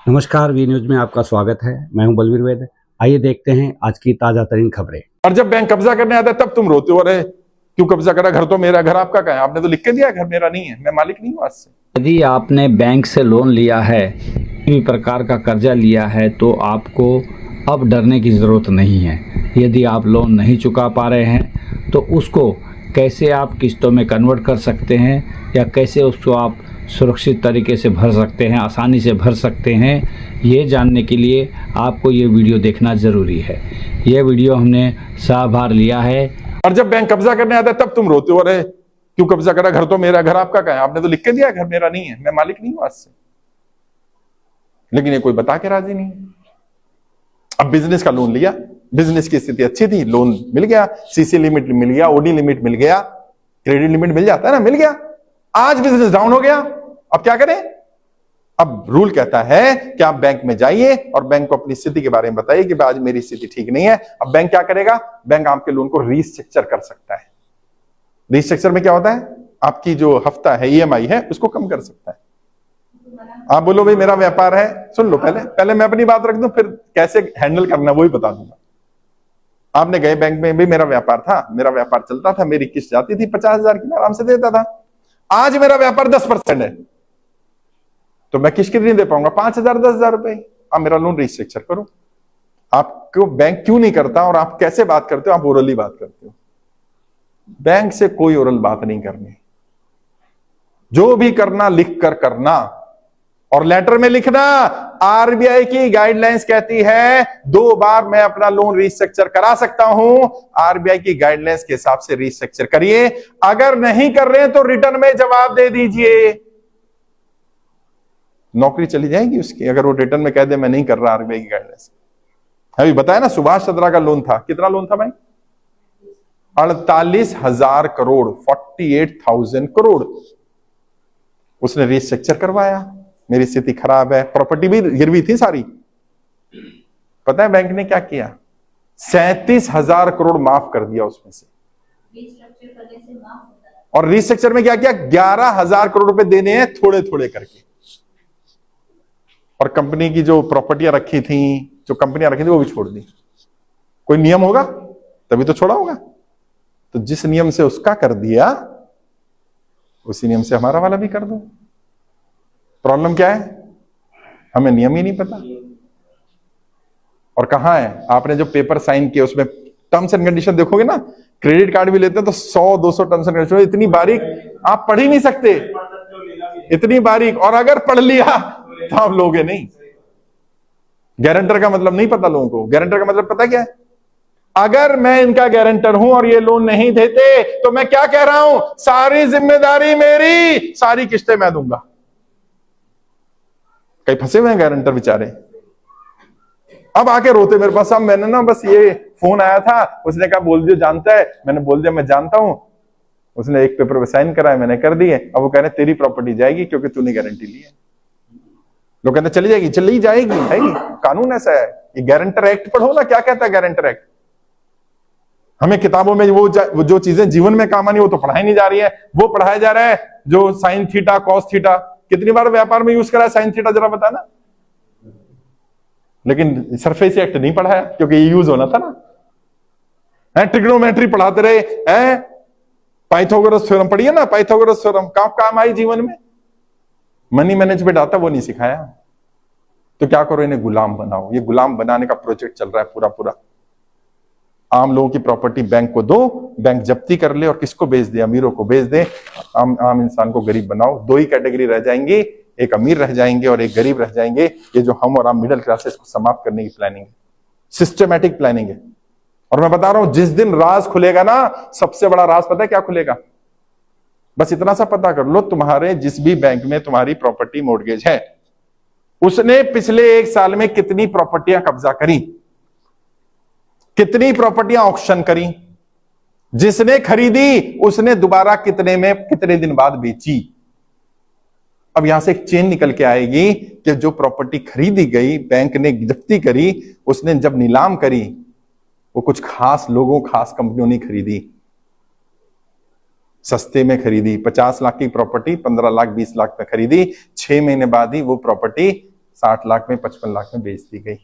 नमस्कार, V news में आपका स्वागत है। मैं हूं बलवीर वैद। आइए देखते हैं आज की ताजा तरीन खबरें। और जब बैंक कब्जा करने आता है तब तुम रोते हो, अरे क्यों कब्जा करा, घर तो मेरा, घर आपका कहाँ है? आपने तो लिख के दिया घर मेरा नहीं है, मैं मालिक नहीं हूँ आज से। यदि आपने बैंक से लोन लिया है, किसी भी प्रकार का कर्जा लिया है, तो आपको अब डरने की ज़रूरत नहीं है। यदि आप लोन नहीं चुका पा रहे हैं तो उसको कैसे आप किस्तों में कन्वर्ट कर सकते हैं या कैसे उसको आप सुरक्षित तरीके से भर सकते हैं, आसानी से भर सकते हैं, ये जानने के लिए आपको ये वीडियो देखना ज़रूरी है। यह वीडियो हमने साभार लिया है। और जब बैंक कब्जा करने आता है तब तुम रोते हो, अरे क्यों कब्जा करा, घर तो मेरा, घर आपका कहाँ है? आपने तो लिख के दिया घर मेरा नहीं है, मैं मालिक नहीं हूँ आज से। लेकिन ये कोई बता के राजी नहीं। अब बिजनेस का लोन लिया, बिजनेस की स्थिति अच्छी थी, लोन मिल गया, सीसी लिमिट मिल गया, ओडी लिमिट मिल गया, क्रेडिट लिमिट मिल जाता है ना, मिल गया। आज बिजनेस डाउन हो गया, अब क्या करें? अब रूल कहता है कि आप बैंक में जाइए और बैंक को अपनी स्थिति के बारे में बताइए कि आज मेरी स्थिति ठीक नहीं है। अब बैंक क्या करेगा? बैंक आपके लोन को रीस्ट्रक्चर कर सकता है। रीस्ट्रक्चर में क्या होता है? आपकी जो हफ्ता है, ईएमआई है, उसको कम कर सकता है। आप बोलो भाई मेरा व्यापार है, सुन लो, पहले मैं अपनी बात रख दूं, फिर कैसे हैंडल करना वही बता दूंगा। आपने गए बैंक में, भी मेरा व्यापार था, मेरा व्यापार चलता था, मेरी किस्त जाती थी 50,000 की, मैं आराम से देता था। आज मेरा व्यापार 10% है तो मैं किस्त नहीं दे पाऊंगा, 5,000 10,000 रुपए। आप मेरा लोन रीस्ट्रक्चर करो। आपको बैंक क्यों नहीं करता और आप कैसे बात करते हो? आप ओरली बात करते हो। बैंक से कोई ओरल बात नहीं करनी, जो भी करना लिख कर करना और लेटर में लिखना। आरबीआई की गाइडलाइंस कहती है 2 बार मैं अपना लोन रीस्ट्रक्चर करा सकता हूं। आरबीआई की गाइडलाइंस के हिसाब से रीस्ट्रक्चर करिए। अगर नहीं कर रहे हैं तो रिटर्न में जवाब दे दीजिए, नौकरी चली जाएगी उसकी। अगर वो रिटर्न में कह दे मैं नहीं कर रहा आरबीआई की गाइडलाइंस। अभी बताया ना, सुभाष चंद्रा का लोन था, कितना लोन था भाई? 48,000 करोड़, 48,000 करोड़। उसने रीस्ट्रक्चर करवाया, मेरी स्थिति खराब है, प्रॉपर्टी भी गिरवी थी सारी। पता है बैंक ने क्या किया? 37,000 करोड़ माफ कर दिया उसमें से। और रीस्ट्रक्चर में क्या किया? 11,000 करोड़ रुपए देने हैं थोड़े थोड़े करके। और कंपनी की जो प्रॉपर्टियां रखी थी, जो कंपनियां रखी थी, वो भी छोड़ दी। कोई नियम होगा तभी तो छोड़ा होगा। तो जिस नियम से उसका कर दिया उसी नियम से हमारा वाला भी कर दो। प्रॉब्लम क्या है? हमें नियम ही नहीं पता। और कहां है? आपने जो पेपर साइन किए उसमें टर्म्स एंड कंडीशन देखोगे ना, क्रेडिट कार्ड भी लेते हैं तो 100-200 टर्म्स एंड कंडीशन, इतनी बारीक आप पढ़ ही नहीं सकते, इतनी बारीक। और अगर पढ़ लिया तो आप लोगे नहीं। गारंटर का मतलब नहीं पता लोगों को। गारंटर का मतलब पता क्या है? अगर मैं इनका गारंटर हूं और ये लोन नहीं देते तो मैं क्या कह रहा हूं? सारी जिम्मेदारी मेरी, सारी किस्तें मैं दूंगा। कई फंसे हुए हैं गारंटर बेचारे, अब आके रोते मेरे पास। अब मैंने ना बस ये फोन आया था, उसने कहा बोल दियो जानता है, मैंने बोल दिया मैं जानता हूं। उसने एक पेपर पे साइन कराया, मैंने कर दिए। अब वो कह रहे तेरी प्रॉपर्टी जाएगी क्योंकि तूने गारंटी ली है। लोग कहते चली जाएगी, चली जाएगी, है कानून ऐसा है। ये गारंटर एक्ट पढ़ो ना, क्या कहता है गारंटर एक्ट। हमें किताबों में वो जो चीजें जीवन में काम आनी वो तो पढ़ाई नहीं जा रही है, वो पढ़ाया जा रहा है जो साइन थीटा कॉस थीटा। कितनी बार व्यापार में यूज करा है साइन थीटा, जरा बताना। लेकिन सरफेस एक्ट नहीं पढ़ाया क्योंकि ये यूज होना था ना। ट्रिग्नोमेट्री पढ़ाते रहे हैं, पाइथागोरस थ्योरम पढ़िए ना, पाइथागोरस थ्योरम काम आई जीवन में। मनी मैनेजमेंट आता वो नहीं सिखाया। तो क्या करो, इन्हें गुलाम बनाओ। ये गुलाम बनाने का प्रोजेक्ट चल रहा है पूरा। आम लोगों की प्रॉपर्टी बैंक को दो, बैंक जब्ती कर ले और किसको बेच दे? अमीरों को बेच दे। आम इंसान को गरीब बनाओ। 2 ही कैटेगरी रह जाएंगी, एक अमीर रह जाएंगे और एक गरीब रह जाएंगे। ये जो हम और आम मिडिल क्लासेस को समाप्त करने की प्लानिंग है, सिस्टमैटिक प्लानिंग है। और मैं बता रहा हूं जिस दिन राज खुलेगा ना, सबसे बड़ा राज पता है क्या खुलेगा? बस इतना सा पता कर लो, तुम्हारे जिस भी बैंक में तुम्हारी प्रॉपर्टी मॉर्गेज है, उसने पिछले 1 साल में कितनी प्रॉपर्टियां कब्जा करी, कितनी प्रॉपर्टियां ऑक्शन करी, जिसने खरीदी उसने दोबारा कितने में कितने दिन बाद बेची। अब यहां से एक चेन निकल के आएगी कि जो प्रॉपर्टी खरीदी गई, बैंक ने जब्ती करी, उसने जब नीलाम करी, वो कुछ खास लोगों, खास कंपनियों ने खरीदी, सस्ते में खरीदी। 50 लाख की प्रॉपर्टी 15 लाख 20 लाख में खरीदी। 6 महीने बाद ही वो प्रॉपर्टी 60 लाख में 55 लाख में बेच दी गई।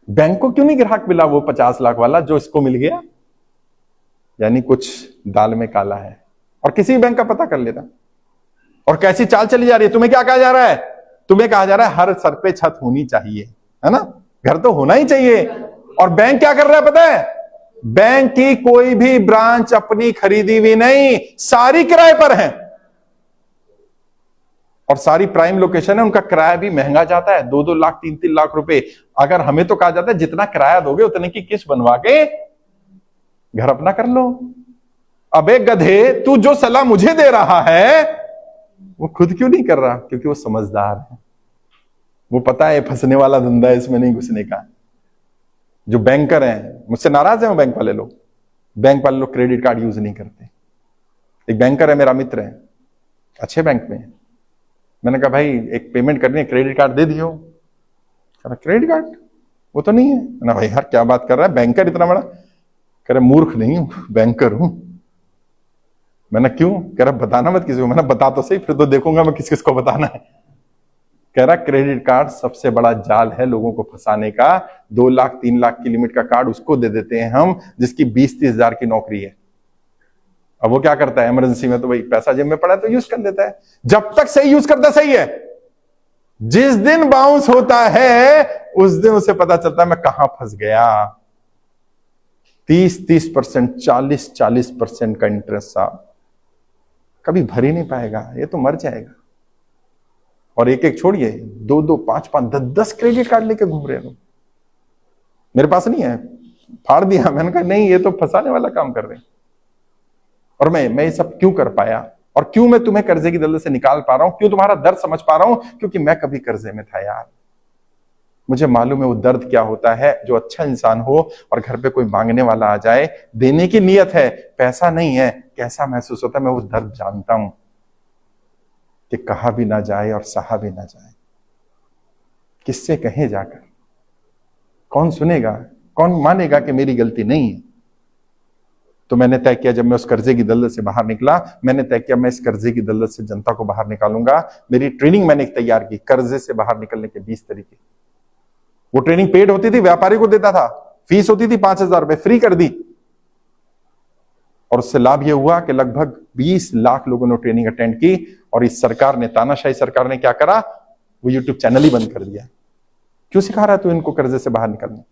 बैंक को क्यों नहीं ग्राहक मिला वो 50 लाख वाला जो इसको मिल गया? यानी कुछ दाल में काला है। और किसी भी बैंक का पता कर लेना। और कैसी चाल चली जा रही है? तुम्हें क्या कहा जा रहा है? तुम्हें कहा जा रहा है हर सर पे छत होनी चाहिए, है ना, घर तो होना ही चाहिए। और बैंक क्या कर रहा है पता है? बैंक की कोई भी ब्रांच अपनी खरीदी हुई नहीं, सारी किराए पर है। और सारी प्राइम लोकेशन है, उनका किराया भी महंगा जाता है, 2-2 लाख 3-3 लाख रुपए। अगर हमें तो कहा जाता है जितना किराया दोगे उतने की किस्त बनवा के घर अपना कर लो। अबे गधे, तू जो सलाह मुझे दे रहा है वो खुद क्यों नहीं कर रहा? क्योंकि वो समझदार है, वो पता है फंसने वाला धंधा है, इसमें नहीं घुसने का। जो बैंकर हैं मुझसे नाराज है वो बैंक वाले लोग। बैंक वाले लोग क्रेडिट कार्ड यूज नहीं करते। एक बैंकर है मेरा मित्र है, अच्छे बैंक में है। मैंने कहा भाई एक पेमेंट करनी है, क्रेडिट कार्ड दे दियो। क्रेडिट कार्ड वो तो नहीं है ना। भाई यार क्या बात कर रहा है, बैंकर इतना बड़ा? कह रहा मूर्ख नहीं हूं, बैंकर हूं। मैंने क्यों? कह रहा बताना मत किसी को। मैंने बता तो सही, फिर तो देखूंगा मैं किस किस को बताना है। कह रहा क्रेडिट कार्ड सबसे बड़ा जाल है लोगों को फंसाने का। 2 लाख 3 लाख की लिमिट का कार्ड उसको दे देते हैं हम जिसकी 20-30 हजार की नौकरी है। अब वो क्या करता है इमरजेंसी में, तो भाई पैसा जेब में पड़ा है तो यूज कर लेता है। जब तक सही यूज करता सही है, जिस दिन बाउंस होता है उस दिन उसे पता चलता है मैं कहां फंस गया। 30% 40% का इंटरेस्ट साहब कभी भर ही नहीं पाएगा, ये तो मर जाएगा। और एक एक छोड़िए, 2-2 5-5 10-10 क्रेडिट कार्ड लेके घूम रहे हैं लोग। मेरे पास नहीं है, फाड़ दिया। मैंने कहा नहीं, ये तो फंसाने वाला काम कर रहे हैं। और मैं ये सब क्यों कर पाया और क्यों मैं तुम्हें कर्जे की दलदल से निकाल पा रहा हूं, क्यों तुम्हारा दर्द समझ पा रहा हूं? क्योंकि मैं कभी कर्जे में था यार। मुझे मालूम है वो दर्द क्या होता है। जो अच्छा इंसान हो और घर पे कोई मांगने वाला आ जाए, देने की नियत है, पैसा नहीं है, कैसा महसूस होता है मैं वो दर्द जानता हूं कि कहा भी ना जाए और सहा भी ना जाए। किससे कहे जाकर? कौन सुनेगा? कौन मानेगा कि मेरी गलती नहीं है? तो मैंने तय किया, जब मैं उस कर्जे की दलदल से बाहर निकला, मैंने तय किया मैं इस कर्जे की दलदल से जनता को बाहर निकालूंगा। मेरी ट्रेनिंग मैंने तैयार की, कर्जे से बाहर निकलने के 20 तरीके। वो ट्रेनिंग पेड होती थी, व्यापारी को देता था, फीस होती थी 5,000 रुपए, फ्री कर दी। और उससे लाभ यह हुआ कि लगभग 20 लाख लोगों ने ट्रेनिंग अटेंड की। और इस सरकार ने, तानाशाही सरकार ने क्या करा? वो यूट्यूब चैनल ही बंद कर दिया। क्यों सिखा रहा है तू इनको कर्जे से बाहर निकलने?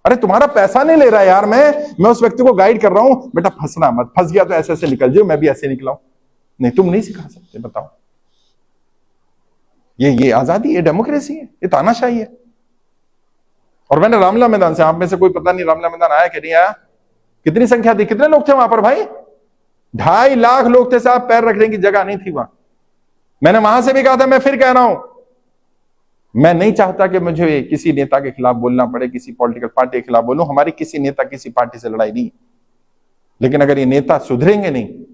अरे तुम्हारा पैसा नहीं ले रहा यार, मैं उस व्यक्ति को गाइड कर रहा हूं, बेटा फंसना मत, फंस गया तो ऐसे ऐसे निकल जाओ, मैं भी ऐसे निकला हूं। नहीं, तुम नहीं सिखा सकते, बताओ। ये आजादी, ये डेमोक्रेसी है, ये तानाशाही है। और मैंने रामलीला मैदान से, आप में से कोई पता नहीं रामलीला मैदान आया कि नहीं आया? कितनी संख्या थी, कितने लोग थे वहां पर भाई? 2.5 लाख लोग थे साहब, पैर रखने की जगह नहीं थी वहां। मैंने वहां से भी कहा था, मैं फिर कह रहा हूं, मैं नहीं चाहता कि मुझे किसी नेता के खिलाफ बोलना पड़े, किसी पॉलिटिकल पार्टी के खिलाफ बोलूं। हमारी किसी नेता किसी पार्टी से लड़ाई नहीं, लेकिन अगर ये नेता सुधरेंगे नहीं,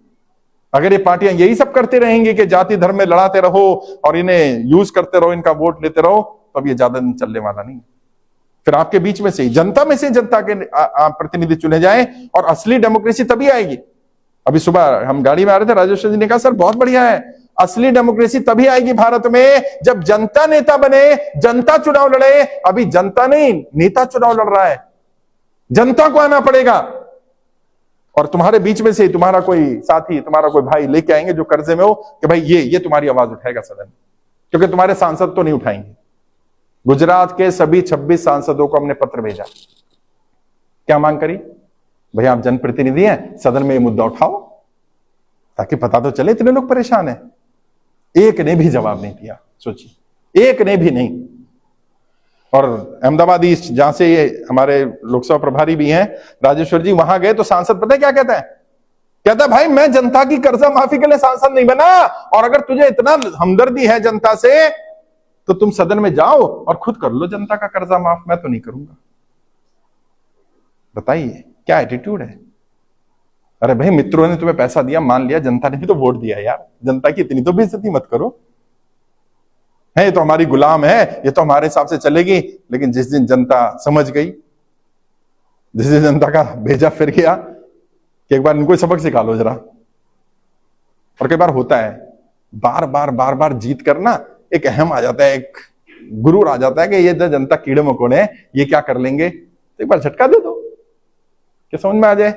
अगर ये पार्टियां यही सब करते रहेंगी कि जाति धर्म में लड़ाते रहो और इन्हें यूज करते रहो, इनका वोट लेते रहो, तो अब ये ज्यादा दिन चलने वाला नहीं। फिर आपके बीच में से, जनता में से जनता के प्रतिनिधि चुने जाए और असली डेमोक्रेसी तभी आएगी। अभी सुबह हम गाड़ी में आ रहे थे, राजेश जी ने कहा सर बहुत बढ़िया है, असली डेमोक्रेसी तभी आएगी भारत में जब जनता नेता बने, जनता चुनाव लड़े। अभी जनता नहीं, नेता चुनाव लड़ रहा है। जनता को आना पड़ेगा और तुम्हारे बीच में से तुम्हारा कोई साथी, तुम्हारा कोई भाई लेके आएंगे जो कर्जे में हो कि भाई ये तुम्हारी आवाज उठाएगा सदन में, क्योंकि तुम्हारे सांसद तो नहीं उठाएंगे। गुजरात के सभी 26 सांसदों को हमने पत्र भेजा। क्या मांग करी? भाई आप जनप्रतिनिधि हैं, सदन में ये मुद्दा उठाओ ताकि पता तो चले इतने लोग परेशान हैं। एक ने भी जवाब नहीं दिया, सोचिए, एक ने भी नहीं। और अहमदाबाद ईस्ट, जहां से ये हमारे लोकसभा प्रभारी भी हैं, राजेश्वर जी, वहां गए तो सांसद पता है क्या कहता है? कहता है भाई मैं जनता की कर्जा माफी के लिए सांसद नहीं बना, और अगर तुझे इतना हमदर्दी है जनता से तो तुम सदन में जाओ और खुद कर लो जनता का कर्जा माफ, मैं तो नहीं करूंगा। बताइए क्या एटीट्यूड है? अरे भाई मित्रों ने तुम्हें पैसा दिया, मान लिया, जनता ने भी तो वोट दिया यार, जनता की इतनी तो बेइज्जती मत करो। है ये तो हमारी गुलाम है, ये तो हमारे हिसाब से चलेगी। लेकिन जिस दिन जनता समझ गई, जिस दिन जनता का भेजा फिर गया कि एक बार इनको सबक सिखा लो जरा। और कई बार होता है, बार बार जीत करना एक अहम आ जाता है, एक गुरूर आ जाता है कि ये जनता कीड़े मकोड़े हैं, ये क्या कर लेंगे, तो एक बार झटका दे दो कि समझ में आ जाए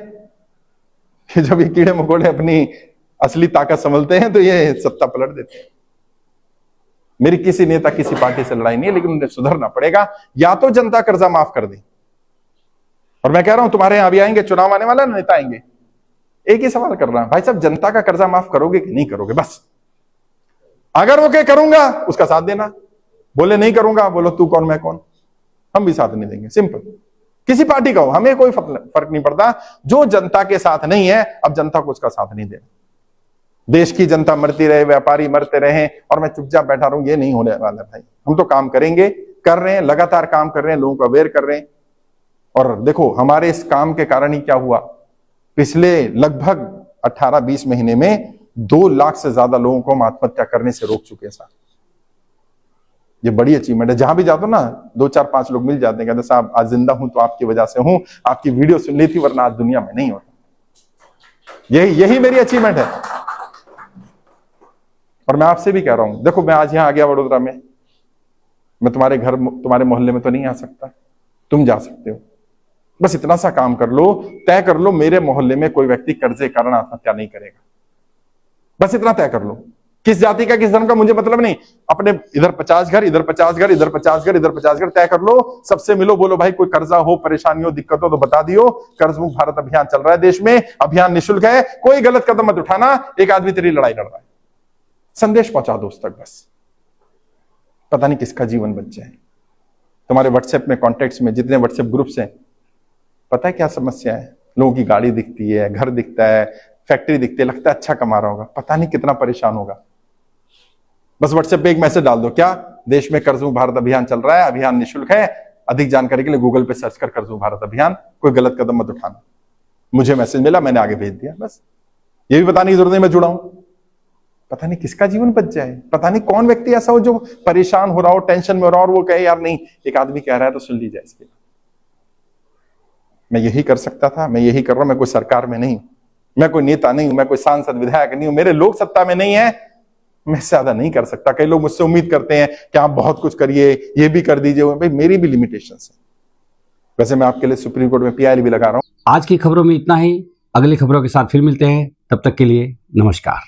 कि जब ये कीड़े मकोड़े अपनी असली ताकत समझते हैं तो ये सत्ता पलट देते हैं। मेरी किसी नेता किसी पार्टी से लड़ाई नहीं है, लेकिन उन्हें सुधरना पड़ेगा। या तो जनता कर्जा माफ कर दे, और मैं कह रहा हूं तुम्हारे यहां भी आएंगे, चुनाव आने वाला, नेता आएंगे, एक ही सवाल कर रहा है, भाई साहब जनता का कर्जा माफ करोगे कि नहीं करोगे? बस अगर वो कहे करूंगा, उसका साथ देना, बोले नहीं करूंगा, बोलो तू कौन मैं कौन, हम भी साथ नहीं देंगे। सिंपल, किसी पार्टी का हो, हमें कोई फर्क नहीं पड़ता। जो जनता के साथ नहीं है, अब जनता को उसका साथ नहीं देना। देश की जनता मरती रहे, व्यापारी मरते रहे और मैं चुपचाप बैठा रहूं, ये नहीं होने वाला भाई। हम तो काम करेंगे, कर रहे हैं, लगातार काम कर रहे हैं, लोगों को अवेयर कर रहे हैं। और देखो हमारे इस काम के कारण ही क्या हुआ, पिछले लगभग 18-20 महीने में 2 लाख से ज्यादा लोगों को हम आत्महत्या करने से रोक चुके हैं साहब। ये बड़ी अचीवमेंट है। जहां भी जाते हो ना, 2-4-5 लोग मिल जाते हैं, कहते साहब आज जिंदा हूं तो आपकी वजह से हूं, आपकी वीडियो सुन ली थी, वरना आज दुनिया में नहीं होता। यही मेरी अचीवमेंट है। और मैं आपसे भी कह रहा हूं, देखो मैं आज यहां आ गया वडोदरा में, मैं तुम्हारे घर तुम्हारे मोहल्ले में तो नहीं आ सकता, तुम जा सकते हो। बस इतना सा काम कर लो, तय कर लो मेरे मोहल्ले में कोई व्यक्ति कर्जे कारण आत्महत्या नहीं करेगा। बस इतना तय कर लो। किस जाति का किस धर्म का मुझे मतलब नहीं, अपने इधर 50 घर, इधर 50 घर, इधर 50 घर, इधर 50 घर तय कर लो, सबसे मिलो, बोलो भाई कोई कर्जा हो, परेशानी हो, दिक्कत हो तो बता दियो। कर्ज मुक्त भारत अभियान चल रहा है देश में, अभियान निःशुल्क है, कोई गलत कदम मत उठाना, एक आदमी तेरी लड़ाई लड़ रहा है, संदेश पहुंचा दो उस तक। बस पता नहीं किसका जीवन बच जाए। तुम्हारे व्हाट्सएप में, कॉन्टेक्ट्स में जितने व्हाट्सएप ग्रुप्स हैं, पता है क्या समस्या है? लोगों की गाड़ी दिखती है, घर दिखता है, फैक्ट्री दिखती है, लगता है अच्छा कमा रहा होगा, पता नहीं कितना परेशान होगा। बस व्हाट्सएप पे एक मैसेज डाल दो, क्या देश में कर्ज मुक्त भारत अभियान चल रहा है, अभियान निःशुल्क है, अधिक जानकारी के लिए गूगल पे सर्च कर कर्ज मुक्त भारत अभियान, कोई गलत कदम मत उठाना। मुझे मैसेज मिला, मैंने आगे भेज दिया। बस ये भी बताने की जरूरत नहीं मैं जुड़ा हूं। पता नहीं किसका जीवन बच जाए, पता नहीं कौन व्यक्ति ऐसा हो जो परेशान हो रहा हो, टेंशन में हो रहा हो, और वो कहे यार नहीं, एक आदमी कह रहा है तो सुन लीजिए इसके। मैं यही कर सकता था, मैं यही कर रहा हूं। मैं कोई सरकार में नहीं, मैं कोई नेता नहीं हूं, मैं कोई सांसद विधायक नहीं हूं, मेरे लोग सत्ता में नहीं है, मैं ज्यादा नहीं कर सकता। कई लोग मुझसे उम्मीद करते हैं कि आप बहुत कुछ करिए, ये भी कर दीजिए। भाई मेरी भी लिमिटेशंस है। वैसे मैं आपके लिए सुप्रीम कोर्ट में PIL भी लगा रहा हूं। आज की खबरों में इतना ही। अगली खबरों के साथ फिर मिलते हैं, तब तक के लिए नमस्कार।